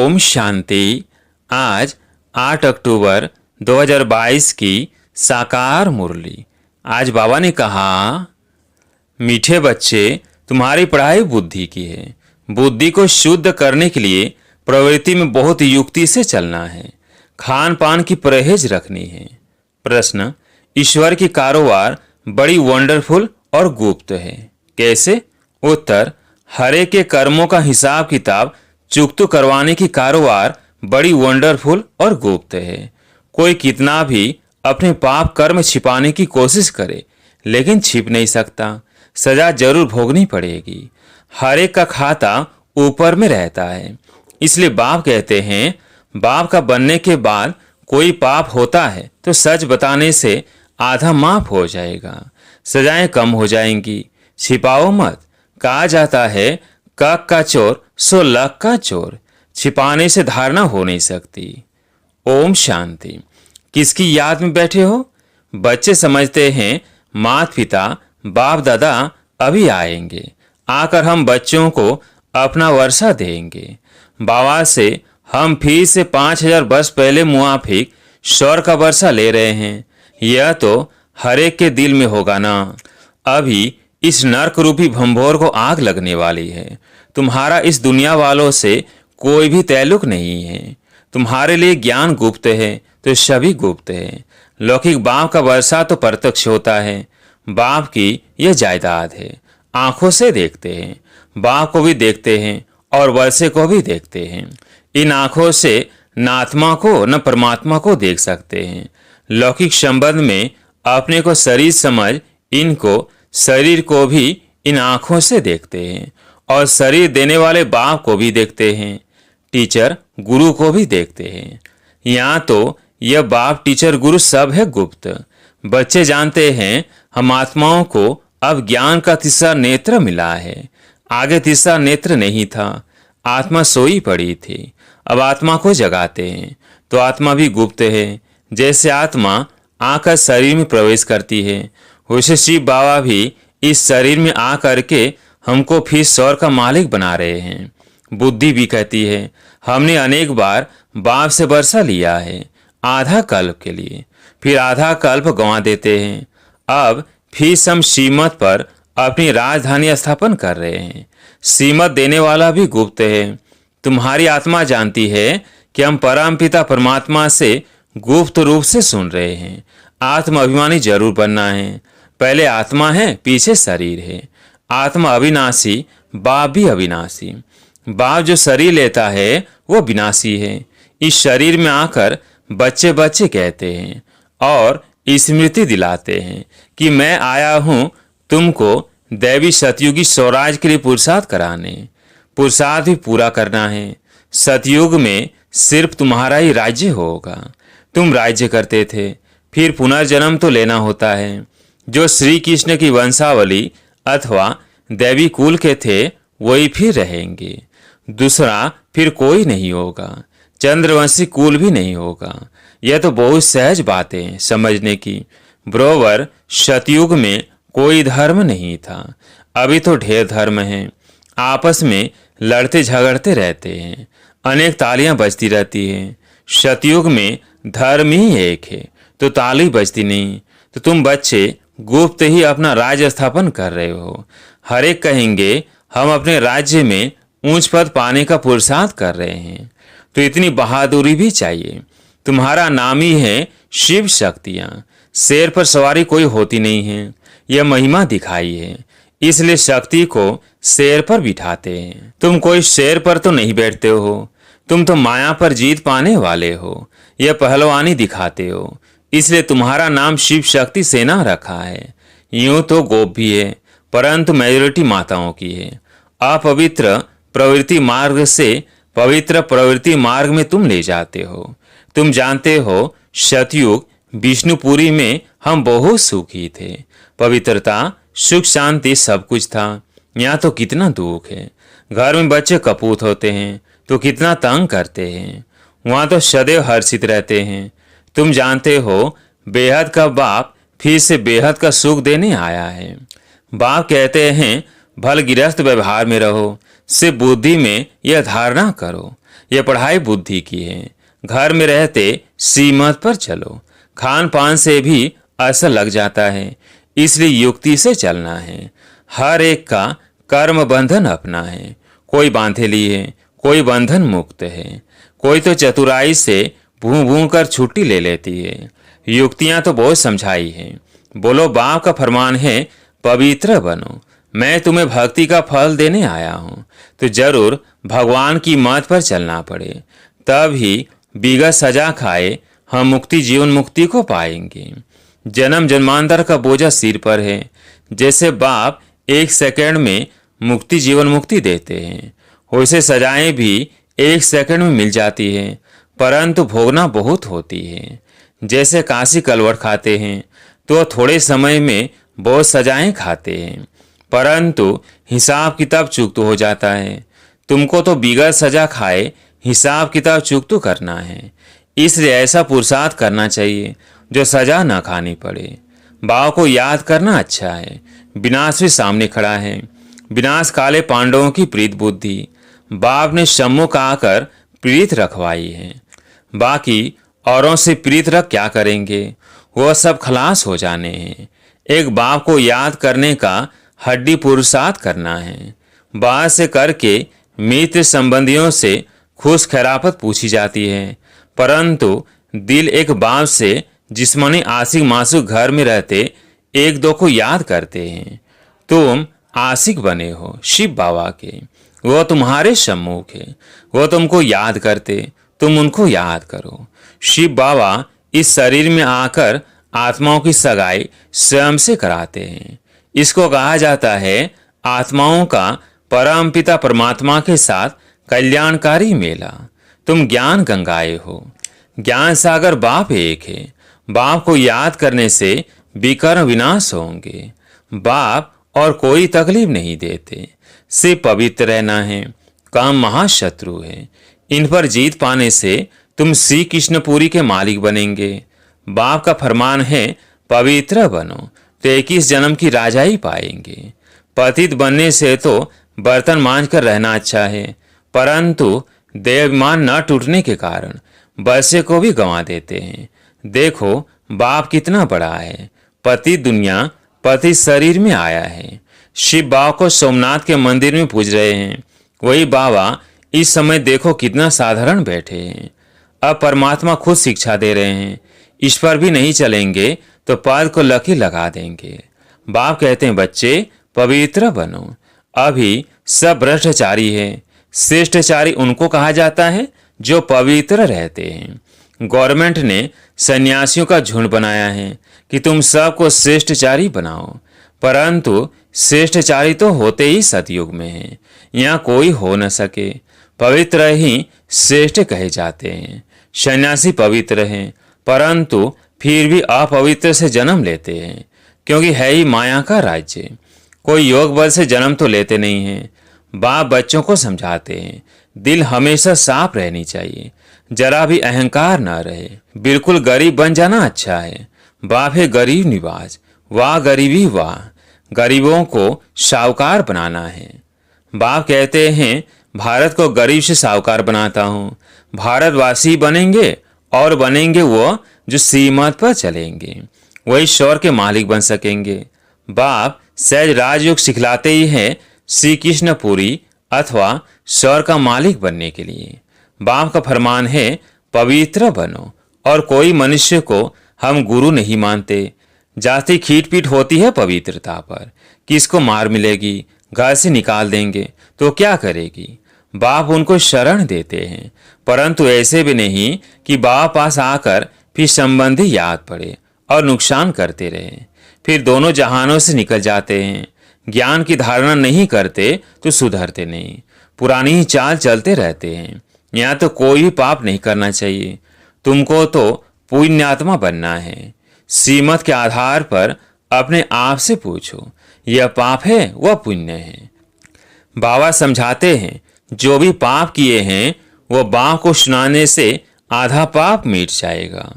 ओम शांति। आज 8 अक्टूबर 2022 की साकार मुरली। आज बाबा ने कहा, मीठे बच्चे, तुम्हारी पढ़ाई बुद्धि की है। बुद्धि को शुद्ध करने के लिए प्रवृत्ति में बहुत युक्ति से चलना है। खान पान की परहेज रखनी है। प्रश्न, ईश्वर की कारोबार बड़ी वंडरफुल और गुप्त है, कैसे? उत्तर, हरे के कर्मों का हिसाब किताब चुकता करवाने की कारोबार बड़ी वंडरफुल और गुप्त है। कोई कितना भी अपने पाप कर्म छिपाने की कोशिश करे, लेकिन छिप नहीं सकता। सजा जरूर भोगनी पड़ेगी। हर एक का खाता ऊपर में रहता है। इसलिए बाप कहते हैं, बाप का बनने के बाद कोई पाप होता है तो सच बताने से आधा माफ हो जाएगा, सजाएं कम हो जाएंगी। छिपाओ मत। कहा जाता है, कक का चोर सो लक का चोर। छिपाने से धारणा हो नहीं सकती। ओम शांति। किसकी याद में बैठे हो? बच्चे समझते हैं माता पिता बाप दादा अभी आएंगे, आकर हम बच्चों को अपना वर्षा देंगे। बाबा से हम फिर से 5000 वर्ष पहले मुआफिक स्वर का वर्षा ले रहे हैं। यह तो हर एक के दिल में होगा ना। अभी इस नर्क रूपी भंभोर को आग लगने वाली है। तुम्हारा इस दुनिया वालों से कोई भी ताल्लुक नहीं है। तुम्हारे लिए ज्ञान गुप्त है तो सभी गुप्त है। लौकिक बाप का वर्षा तो प्रत्यक्ष होता है। बाप की यह जायदाद है। आंखों से देखते हैं, बाप को भी देखते हैं और वर्षे को भी देखते हैं। इन आंखों से न आत्मा को न परमात्मा को देख सकते हैं। लौकिक संबंध में अपने को शरीर समझ इनको शरीर को भी इन आंखों से देखते हैं और शरीर देने वाले बाप को भी देखते हैं। टीचर गुरु को भी देखते हैं। यहाँ तो यह बाप टीचर गुरु सब है गुप्त। बच्चे जानते हैं हम आत्माओं को अब ज्ञान का तीसरा नेत्र मिला है। आगे तीसरा नेत्र नहीं था। आत्मा सोई पड़ी थी। अब आत्मा को जगाते हैं तो आत्मा भी गुप्त है। जैसे आत्मा आकर शरीर में प्रवेश करती है, वैसे शिव बाबा भी इस शरीर में आकर के हमको फिर स्वर का मालिक बना रहे हैं। बुद्धि भी कहती है, हमने अनेक बार बाप से वर्षा लिया है, आधा कल्प के लिए, फिर आधा कल्प गंवा देते हैं। अब फिर हम श्रीमत पर अपनी राजधानी स्थापन कर रहे हैं। श्रीमत देने वाला भी गुप्त है। तुम्हारी आत्मा जानती है कि हम परमपिता परमात्मा से गुप्त रूप से सुन रहे हैं। आत्म अभिमानी जरूर बनना है। पहले आत्मा है, पीछे शरीर है। आत्मा अविनाशी, बाप भी अविनाशी। बाप जो शरीर लेता है वो विनाशी है। इस शरीर में आकर बच्चे बच्चे कहते हैं और स्मृति दिलाते हैं कि मैं आया हूँ तुमको दैवी सतयुगी स्वराज के लिए पुरुषार्थ कराने। पुरुषार्थ भी पूरा करना है। सतयुग में सिर्फ तुम्हारा ही राज्य होगा। तुम राज्य करते थे, फिर पुनर्जन्म तो लेना होता है। जो श्री कृष्ण की वंशावली अथवा दैवी कुल के थे वही फिर रहेंगे। दूसरा फिर कोई नहीं होगा। चंद्रवंशी कुल भी नहीं होगा। यह तो बहुत सहज बातें समझने की। बरोबर सतयुग में कोई धर्म नहीं था। अभी तो ढेर धर्म हैं। आपस में लड़ते झगड़ते रहते हैं। अनेक तालियां बजती रहती हैं। सतयुग में धर्म ही एक है तो ताली बजती नहीं। तो तुम बच्चे गुप्त ही अपना राज्य स्थापन कर रहे हो। हर एक कहेंगे हम अपने राज्य में ऊंच पद पाने का पुरुषार्थ कर रहे हैं। तो इतनी बहादुरी भी चाहिए। तुम्हारा नाम ही है शिव शक्तियां। शेर पर सवारी कोई होती नहीं है। यह महिमा दिखाई है, इसलिए शक्ति को शेर पर बिठाते हैं। तुम कोई शेर पर तो नहीं बैठते हो। तुम तो माया पर जीत पाने वाले हो। यह पहलवानी दिखाते हो, इसलिए तुम्हारा नाम शिव शक्ति सेना रखा है। यूं तो गोप भी है, परंतु मेजोरिटी माताओं की है। अपवित्र प्रवृत्ति मार्ग से पवित्र प्रवृत्ति मार्ग में तुम ले जाते हो। तुम जानते हो सतयुग विष्णुपुरी में हम बहुत सुखी थे। पवित्रता सुख शांति सब कुछ था। यहाँ तो कितना दुख है। घर में बच्चे कपूत होते हैं तो कितना तंग करते हैं। वहाँ तो सदैव हर्षित रहते हैं। तुम जानते हो बेहद का बाप फिर से बेहद का सुख देने आया है। बाप कहते हैं भल गिरस्त व्यवहार में रहो। से बुद्धि में यह धारणा करो ये पढ़ाई बुद्धि की है। घर में रहते सीमत पर चलो। खान पान से भी असर लग जाता है, इसलिए युक्ति से चलना है। हर एक का कर्म बंधन अपना है। कोई बांधे लिए है, कोई बंधन मुक्त है, कोई तो चतुराई से भूं भूं कर छुट्टी ले लेती है। युक्तियां तो बहुत समझाई हैं। बोलो बाप का फरमान है, पवित्र बनो। मैं तुम्हें भक्ति का फल देने आया हूँ। तो जरूर भगवान की मत पर चलना पड़े, तब ही बिगड़ सजा खाए हम मुक्ति जीवन मुक्ति को पाएंगे। जन्म जन्मांतर का बोझा सिर पर है। जैसे बाप एक सेकंड में मुक्ति जीवन मुक्ति देते हैं, वैसे सजाएं भी एक सेकंड में मिल जाती है, परंतु भोगना बहुत होती है। जैसे काशी कलवट खाते हैं तो थोड़े समय में बहुत सजाएं खाते हैं, परंतु हिसाब किताब चूक तो हो जाता है। तुमको तो बिगड़ सजा खाए हिसाब किताब चूक तो करना है। इसलिए ऐसा पुरुषार्थ करना चाहिए जो सजा न खानी पड़े। बाव को याद करना अच्छा है। विनाश भी सामने खड़ा है। विनाश काले पांडवों की प्रीत बुद्धि बाप ने सम्मुख आकर प्रीत रखवाई है। बाकी औरों से प्रीत रख क्या करेंगे, वह सब खलास हो जाने हैं। एक बाप को याद करने का हड्डी पुरुषार्थ करना है। बात से करके मित्र संबंधियों से खुश खैरापत पूछी जाती है, परंतु दिल एक बाप से जिस्मानी आशिक मासूक घर में रहते एक दो को याद करते हैं। तुम आशिक बने हो शिव बाबा के, वो तुम्हारे सम्मुख है, वो तुमको याद करते, तुम उनको याद करो। शिव बाबा इस शरीर में आकर आत्माओं की सगाई स्वयं से कराते हैं। इसको कहा जाता है आत्माओं का परमपिता परमात्मा के साथ कल्याणकारी मेला। तुम ज्ञान गंगाए हो। ज्ञान सागर बाप एक है। बाप को याद करने से विकर्म विनाश होंगे। बाप और कोई तकलीफ नहीं देते। सिर्फ पवित्र रहना है। काम महाशत्रु है। इन पर जीत पाने से तुम श्री कृष्णपुरी के मालिक बनेंगे। बाप का फरमान है पवित्र बनो, तो 21 जन्म की राजाई पाएंगे। पतित बनने से तो बर्तन मांझ कर रहना अच्छा है, परंतु देवाभिमान न टूटने के कारण बसे को भी गंवा देते हैं। देखो बाप कितना बड़ा है। पति दुनिया पति शरीर में आया है। शिव बाबा को सोमनाथ के मंदिर में पूज रहे हैं। वही बाबा इस समय देखो कितना साधारण बैठे हैं। अब परमात्मा खुद शिक्षा दे रहे हैं। इस पर भी नहीं चलेंगे तो पाद को लकीर लगा देंगे। बाप कहते हैं बच्चे पवित्र बनो। अभी सब भ्रष्टाचारी है। श्रेष्ठचारी उनको कहा जाता है जो पवित्र रहते हैं। गवर्नमेंट ने सन्यासियों का झुंड बनाया है कि तुम सबको श्रेष्ठचारी बनाओ, परंतु श्रेष्ठचारी तो होते ही सतयुग में हैं। यहाँ कोई हो न सके। पवित्र ही श्रेष्ठ कहे जाते हैं। सन्यासी पवित्र हैं, परंतु फिर भी अपवित्र से जन्म लेते हैं, क्योंकि है ही माया का राज्य। कोई योग बल से जन्म तो लेते नहीं हैं। बाप बच्चों को समझाते हैं दिल हमेशा साफ रहनी चाहिए, जरा भी अहंकार न रहे। बिल्कुल गरीब बन जाना अच्छा है। बाप है गरीब निवाज, वाह गरीबी वाह। गरीबों को साहूकार बनाना है। बाप कहते हैं भारत को गरीब से साहूकार बनाता हूँ। भारतवासी बनेंगे और बनेंगे वो जो सीमत पर चलेंगे, वही शौर के मालिक बन सकेंगे। बाप सहज राजयोग सिखलाते ही हैं श्री कृष्णपुरी अथवा शौर का मालिक बनने के लिए। बाप का फरमान है पवित्र बनो, और कोई मनुष्य को हम गुरु नहीं मानते। जाति खींच-पीट होती है पवित्रता पर। किसको मार मिलेगी, घर से निकाल देंगे तो क्या करेगी। बाप उनको शरण देते हैं, परंतु ऐसे भी नहीं कि बाप पास आकर फिर संबंधी याद पड़े और नुकसान करते रहे, फिर दोनों जहानों से निकल जाते हैं। ज्ञान की धारणा नहीं करते तो सुधरते नहीं, पुरानी ही चाल चलते रहते हैं। यहाँ तो कोई भी पाप नहीं करना चाहिए। तुमको तो पुण्यात्मा बनना है। श्रीमत के आधार पर अपने आप से पूछो, यह पाप है वह पुण्य है। बाबा समझाते हैं जो भी पाप किए हैं वह बाप को सुनाने से आधा पाप मिट जाएगा।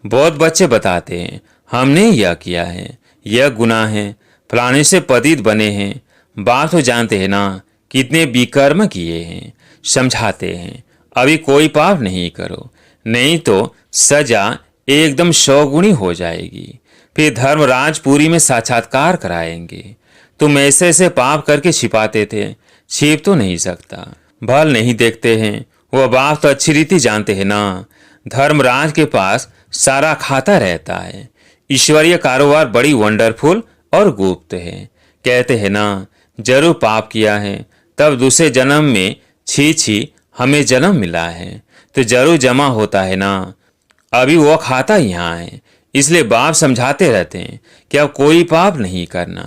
बहुत बच्चे बताते हैं हमने यह किया है, यह गुनाह है, फलाने से पतित बने हैं। बाप तो जानते हैं ना कितने विकर्म किए हैं। समझाते हैं अभी कोई पाप नहीं करो, नहीं तो सजा एकदम 100 गुनी हो जाएगी। फिर धर्मराजपुरी में साक्षात्कार कराएंगे। तुम ऐसे ऐसे पाप करके छिपाते थे, छिप तो नहीं सकता। भल नहीं देखते हैं, वह बाप तो अच्छी रीति जानते हैं ना। धर्मराज के पास सारा खाता रहता है। ईश्वरीय कारोबार बड़ी वंडरफुल और गुप्त है। कहते हैं ना, जरूर पाप किया है, तब दूसरे जन्म में छी छी हमें जन्म मिला है, तो जरूर जमा होता है ना। अभी वो खाता यहाँ है, इसलिए बाप समझाते रहते हैं कि अब कोई पाप नहीं करना।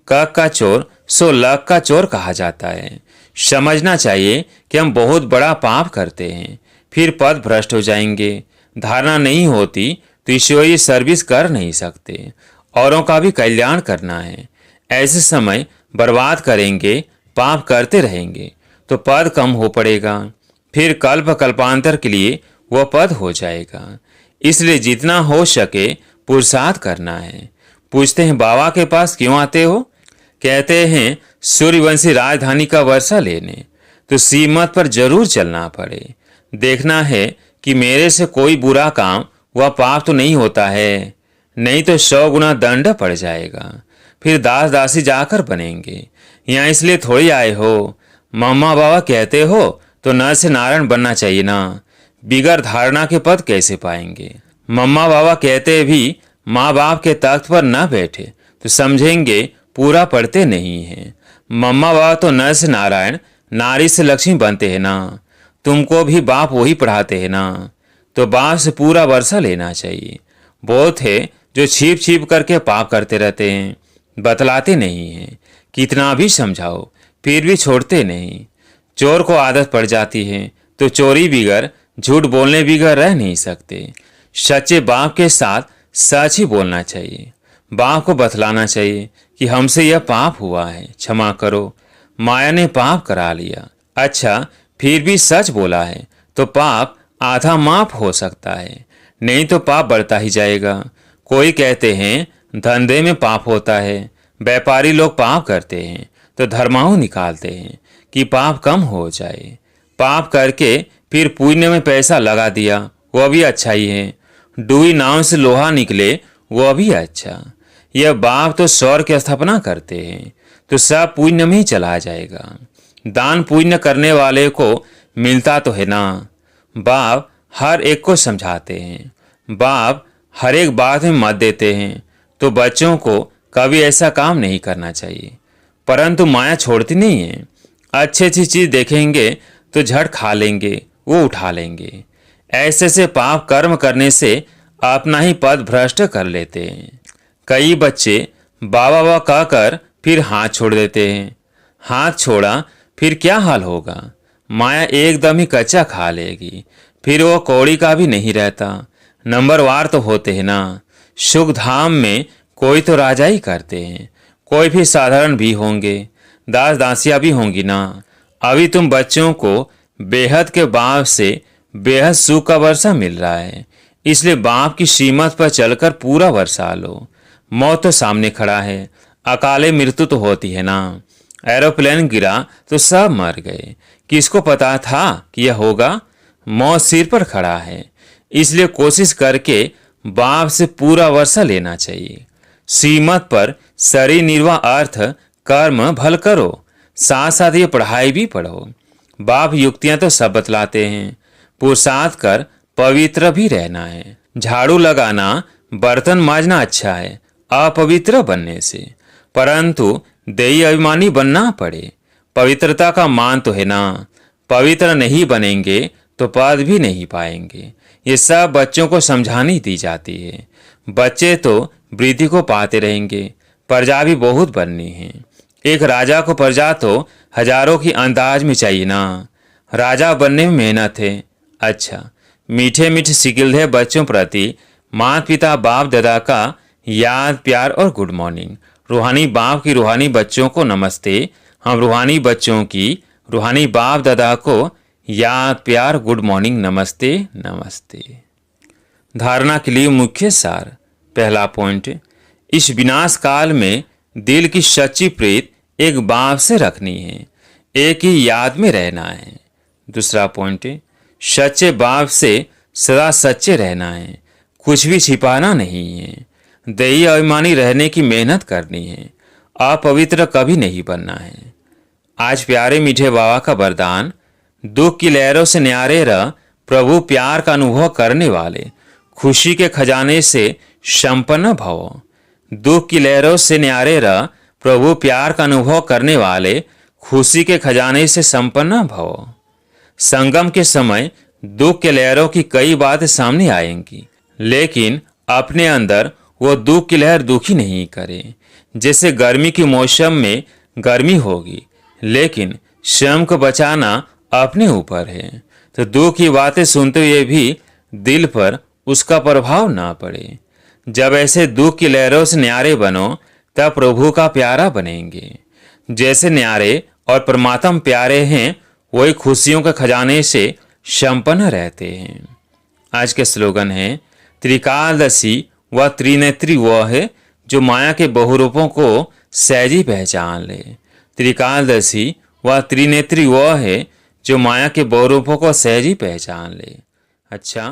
कक का चोर सो लक का चोर कहा जाता है। समझना चाहिए कि हम बहुत बड़ा पाप करते हैं, फिर पद भ्रष्ट हो जाएंगे। धारणा नहीं होती तो ईश्वरीय सर्विस कर नहीं सकते। औरों का भी कल्याण करना है। ऐसे समय बर्बाद करेंगे, पाप करते रहेंगे तो पद कम हो पड़ेगा, फिर कल्प कल्पांतर के लिए वह पद हो जाएगा। इसलिए जितना हो सके पुरुषार्थ करना है। पूछते हैं बाबा के पास क्यों आते हो? कहते हैं सूर्यवंशी राजधानी का वर्षा लेने, तो सीमत पर जरूर चलना पड़े। देखना है कि मेरे से कोई बुरा काम व पाप तो नहीं होता है, नहीं तो 100 गुना दंड पड़ जाएगा। फिर दास दासी जाकर बनेंगे। यहाँ इसलिए थोड़ी आए हो, मम्मा बाबा कहते हो तो नर से नारायण बनना चाहिए ना। बिगर धारणा के पद कैसे पाएंगे? मम्मा बाबा कहते भी माँ बाप के तख्त पर न बैठे तो समझेंगे पूरा पढ़ते नहीं हैं। मम्मा बाबा तो नर से नारायण, नारी से लक्ष्मी बनते हैं ना। तुमको भी बाप वही पढ़ाते हैं ना, तो बाप से पूरा वर्षा लेना चाहिए। बहुत है जो छिप छिप करके पाप करते रहते हैं, बतलाते नहीं हैं। कितना भी समझाओ फिर भी छोड़ते नहीं। चोर को आदत पड़ जाती है तो चोरी बिगर, झूठ बोलने बिगर रह नहीं सकते। सच्चे बाप के साथ सच ही बोलना चाहिए। बाप को बतलाना चाहिए कि हमसे यह पाप हुआ है, क्षमा करो, माया ने पाप करा लिया। अच्छा, फिर भी सच बोला है तो पाप आधा माफ हो सकता है, नहीं तो पाप बढ़ता ही जाएगा। कोई कहते हैं धंधे में पाप होता है, व्यापारी लोग पाप करते हैं तो धर्माहु निकालते हैं कि पाप कम हो जाए। पाप करके फिर पुण्य में पैसा लगा दिया, वह भी अच्छा ही है। डूबी नाव से लोहा निकले, वह भी अच्छा। यह बाप तो सौर की स्थापना करते हैं तो सब पुण्य में ही चला जाएगा। दान पुण्य करने वाले को मिलता तो है ना। बाप हर एक को समझाते हैं। बाप हर एक बात में मत देते हैं, तो बच्चों को कभी ऐसा काम नहीं करना चाहिए। परंतु माया छोड़ती नहीं है। अच्छी अच्छी चीज देखेंगे तो झट खा लेंगे, वो उठा लेंगे। ऐसे से पाप कर्म करने से अपना ही पद भ्रष्ट कर लेते हैं। कई बच्चे बाबा बाबा कहकर फिर हाथ छोड़ देते हैं। हाथ छोड़ा फिर क्या हाल होगा? माया एकदम ही कच्चा खा लेगी, फिर वो कौड़ी का भी नहीं रहता। नंबरवार तो होते हैं ना। सुख धाम में कोई तो राजा ही करते हैं, कोई भी साधारण भी होंगे, दास दासियां भी होंगी ना। अभी तुम बच्चों को बेहद के बाप से बेहद सुख का वर्षा मिल रहा है, इसलिए बाप की श्रीमत पर चलकर पूरा वर्षा लो। मौत तो सामने खड़ा है, अकाले मृत्यु तो होती है ना। एरोप्लेन गिरा तो सब मर गए, किसको पता था कि यह होगा? मौत सिर पर खड़ा है, इसलिए कोशिश करके बाप से पूरा वर्षा लेना चाहिए। श्रीमत पर शरीर निर्वाह अर्थ कर्म भल करो, साथ साथ ये पढ़ाई भी पढ़ो। बाप युक्तियां तो सब बतलाते हैं। पुरुषार्थ कर पवित्र भी रहना है। झाड़ू लगाना, बर्तन मांजना अच्छा है अपवित्र बनने से, परंतु देही अभिमानी बनना पड़े। पवित्रता का मान तो है ना। पवित्र नहीं बनेंगे तो पद भी नहीं पाएंगे। ये सब बच्चों को समझानी दी जाती है। बच्चे तो वृद्धि को पाते रहेंगे, प्रजा भी बहुत बननी है। एक राजा को प्रजा तो हजारों की अंदाज में चाहिए ना। राजा बनने में मेहनत है। अच्छा, मीठे मीठे सिकिल बच्चों प्रति माता पिता बाप दादा का याद प्यार और गुड मॉर्निंग। रूहानी बाप की रूहानी बच्चों को नमस्ते। हम रूहानी बच्चों की रूहानी बाप दादा को याद प्यार गुड मॉर्निंग नमस्ते नमस्ते। धारणा के लिए मुख्य सार। पहला पॉइंट, इस विनाश काल में दिल की सच्ची प्रीत एक बाप से रखनी है, एक ही याद में रहना है। दूसरा पॉइंट, सच्चे बाप से सदा सच्चे रहना है, कुछ भी छिपाना नहीं है। दयी अभिमानी रहने की मेहनत करनी है, अपवित्र कभी नहीं बनना है। आज प्यारे मीठे बाबा का वरदान, दुख की लहरों से न्यारे रह, प्रभु प्यार का अनुभव करने वाले खुशी के खजाने से संपन्न भव। दुख की लहरों से न्यारे रह, प्रभु प्यार का अनुभव करने वाले खुशी के खजाने से संपन्न भव। संगम के समय दुख के लहरों की कई बातें सामने आएंगी, लेकिन अपने अंदर वो दुख की लहर दुखी नहीं करे। जैसे गर्मी की मौसम में गर्मी होगी, लेकिन स्वयं को बचाना अपने ऊपर है। तो दुख की बातें सुनते हुए भी दिल पर उसका प्रभाव ना पड़े। जब ऐसे दुख की लहरों से न्यारे बनो, तब प्रभु का प्यारा बनेंगे। जैसे न्यारे और परमात्मा प्यारे हैं, वही खुशियों के खजाने से संपन्न रहते हैं। आज के स्लोगन है, त्रिकालदर्शी व त्रिनेत्री वह है जो माया के बहुरूपों को सहजी पहचान ले। त्रिकालदर्शी व त्रिनेत्री वह है जो माया के बहुरूपों को सहजी पहचान ले। अच्छा,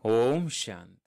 ओम शांति।